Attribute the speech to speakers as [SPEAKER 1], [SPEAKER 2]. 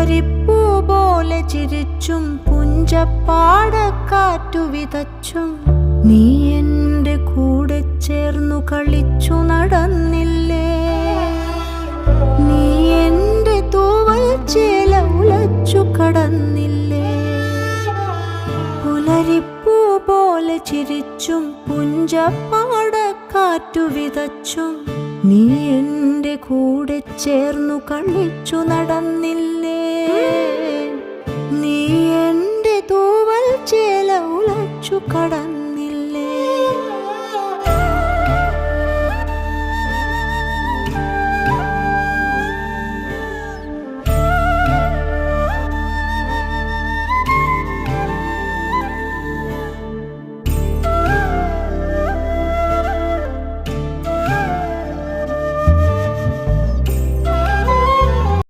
[SPEAKER 1] പുലരിപ്പൂ പോലെ ചിരിച്ചും പുഞ്ചപ്പാടക്കാറ്റു വിതച്ചും നീ എൻ്റെ കൂടെ ചേർന്നു കളിച്ചു നടന്നില്ലേ. നീ എൻ്റെ തൂവൽ ചേല ഉലച്ചു കടന്നില്ലേ. പുലരിപ്പൂ പോലെ ചിരിച്ചും പുഞ്ചപ്പാടക്കാറ്റു വിതച്ചും നീ എൻ്റെ കൂടെ ചേർന്നു കളിച്ചു നടന്നില്ലേ. നീ എൻ്റെ തൂവൽ ചേല ഉലച്ചു കടന്നില്ലേ.